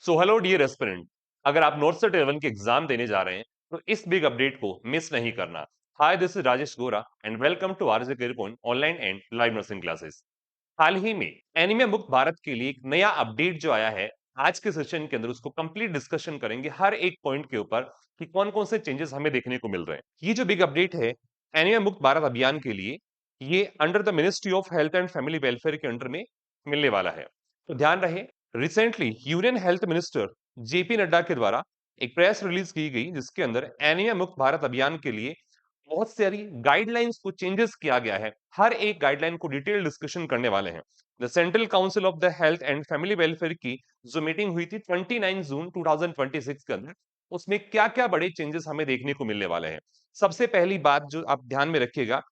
So hello dear aspirant, अगर आप north set 11 के एग्जाम देने जा रहे हैं तो इस बिग अपडेट को मिस नहीं करना। हाय, this is Rajesh Gora and welcome to RJ career point online and live nursing classes. हाल ही में एनीमिया मुक्त भारत के लिए एक नया अपडेट जो आया है, आज के सेशन के अंदर उसको कंप्लीट डिस्कशन करेंगे हर एक पॉइंट के ऊपर कि कौन कौन से चेंजेस हमें देखने को मिल रहे हैं। ये जो बिग अपडेट है एनीमिया मुक्त भारत अभियान के लिए, ये under the ministry of health and family welfare के अंडर में मिलने वाला है। तो ध्यान रहे, recently union health minister JP Nadda के द्वारा एक प्रेस रिलीज की गई जिसके अंदर एनीमिया मुक्त भारत अभियान के लिए बहुत सारी गाइडलाइंस को चेंजेस किया गया है। हर एक गाइडलाइन को डिटेल डिस्कशन करने वाले हैं। The central council of the health and family welfare की जो मीटिंग हुई थी 29 जून 2026 के अंदर, उसमें क्या क्या बड़े चेंजेस हमें देखने को मिलने वाले हैं। सबसे पहली बात जो आप ध्यान में रखिएगा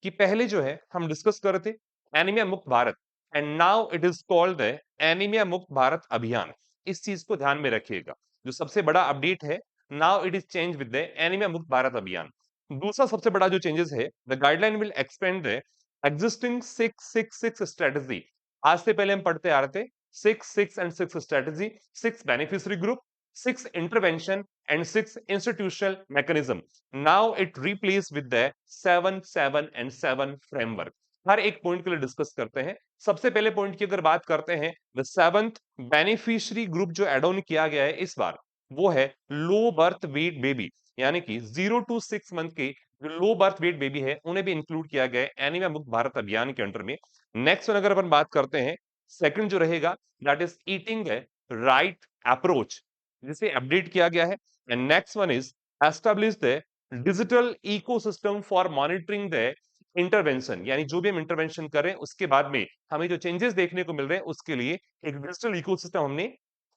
कि पहले जो है हम डिस्कस कर रहे थे एनीमिया मुक्त Bharat, and now it is called the anaemia मुक्त भारत अभियान। इस चीज को ध्यान में रखिएगा। जो सबसे बड़ा अपडेट है, now it is change with the anaemia मुक्त भारत अभियान। दूसरा सबसे बड़ा जो चेंजेस है, the guideline will expand the existing 666 strategy. आज से पहले हम पढ़ते आ रहे थे 6 6 and 6 strategy, 6 beneficiary group, 6 intervention and 6 institutional mechanism. Now it replace with the 7 7 and 7 framework. हर एक पॉइंट के लिए डिस्कस करते हैं। सबसे पहले पॉइंट की अगर बात करते हैं, द सेवंथ बेनिफिशियरी ग्रुप जो एड ऑन किया गया है इस बार, वो है लो बर्थ वेट बेबी, यानी कि 0 to 6 मंथ के जो लो बर्थ वेट बेबी है उन्हें भी इंक्लूड किया गया है एनीमिया मुक्त भारत अभियान के अंडर में। नेक्स्ट वन अगर अपन बात करते हैं, सेकंड जो रहेगा that is eating the right approach, जिसे अपडेट किया गया है। And next one is establish the digital ecosystem for monitoring the intervention, यानी जो भी हम इंटरवेंशन करें उसके बाद में हमें जो चेंजेस देखने को मिल रहे हैं उसके लिए एक डिजिटल इकोसिस्टम हमने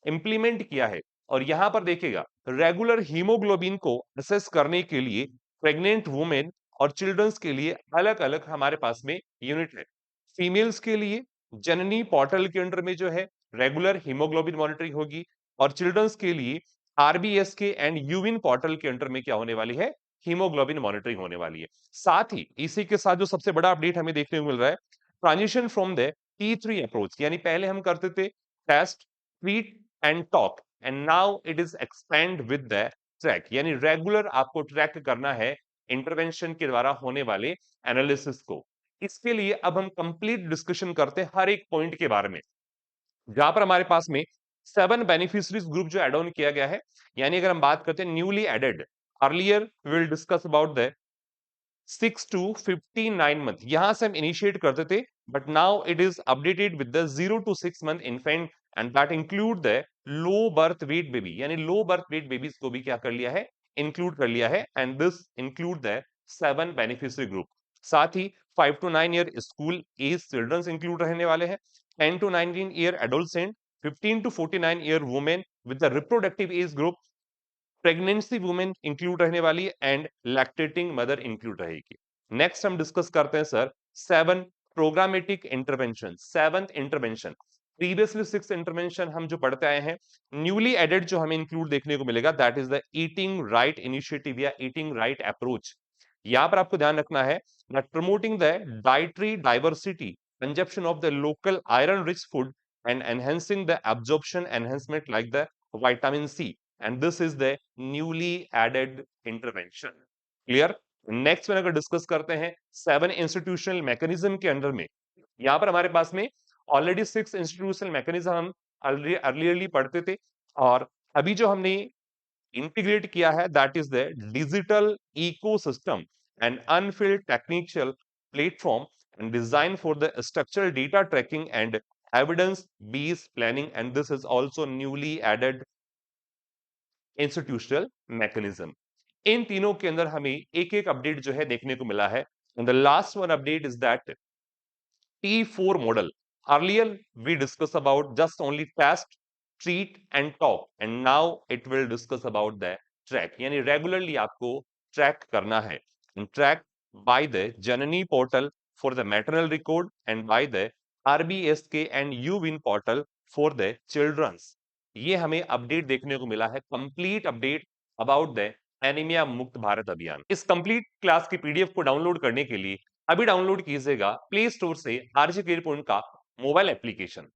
इंप्लीमेंट किया है। और यहां पर देखिएगा, रेगुलर हीमोग्लोबिन को असेस करने के लिए प्रेग्नेंट वुमेन और चिल्ड्रंस के लिए अलग अलग हमारे पास में यूनिट है। फीमेल्स के लिए जननी पोर्टल के अंडर में जो है रेगुलर हीमोग्लोबिन मॉनिटरिंग होगी, और चिल्ड्रंस के लिए आरबीएस के एंड यूविन पोर्टल के अंडर में क्या होने वाली है, हीमोग्लोबिन मॉनिटरिंग होने वाली है। साथ ही इसी के साथ जो सबसे बड़ा अपडेट हमें देखने को मिल रहा है, transition from the T3 approach, यानी पहले हम करते थे test, treat and talk, and now it is expand with the track, यानी रेगुलर आपको ट्रैक करना है इंटरवेंशन के द्वारा होने वाले एनालिसिस को। इसके लिए अब हम कंप्लीट डिस्कशन करते हैं हर एक पॉइंट के बारे में, जहां पर हमारे पास में 7 बेनिफिशरीज ग्रुप जो एड ऑन किया गया है। यानी अगर हम बात करते हैं newly added, earlier will discuss about the 6 to 59 month, यहां से हम इनिशिएट करते थे, but now it is updated with the 0 to 6 month infant, and that include the low birth weight baby, यानी लो बर्थ वेट बेबीज को भी क्या कर लिया है, इंक्लूड कर लिया है। And this include the 7 beneficiary group. साथ ही 5 to 9 year school age childrens include रहने वाले हैं, 10 to 19 year adolescent, 15 to 49 year women with the reproductive age group, pregnancy women include रहने वाली है, एंड लैक्टेटिंग मदर इंक्लूड रहेगी। नेक्स्ट हम डिस्कस करते हैं sir 7 programmatic intervention, 7th intervention. Previously 6 intervention हम जो पढ़ते आए हैं, न्यूली एडेड जो हमें इंक्लूड देखने को मिलेगा that is the eating right initiative या ईटिंग राइट अप्रोच। यहां पर आपको ध्यान रखना है that promoting the dietary diversity, consumption of the local iron rich food, and enhancing the absorption enhancement like the vitamin C, and this is the newly added intervention. Clear? Next में अगर discuss करते हैं 7 institutional mechanism के under में, यहां पर हमारे पास में ऑलरेडी 6 इंस्टीट्यूशनल मैकेनिज्म हम अर्लियरली पढ़ते थे, और अभी जो हमने इंटीग्रेट किया है that is the digital ecosystem and unified technical platform, and design for the structural data tracking and evidence based planning, and this is also newly added institutional mechanism. इन तीनों के अंदर हमें एक एक अपडेट जो है देखने को मिला है। And the last one update is that T4 model. Earlier we discuss about just only test, treat and talk, and now it will discuss about the track, यानी रेगुलरली आपको ट्रैक करना है। Track by the Janani portal for the maternal record, and by the RBSK and यूविन portal for the childrens. ये हमें update देखने को मिला है, complete update about the anaemia मुक्त भारत अभियान। इस कंप्लीट क्लास की पीडीएफ को डाउनलोड करने के लिए अभी डाउनलोड कीजिएगा प्ले स्टोर से आरजे करियर पॉइंट का मोबाइल एप्लीकेशन।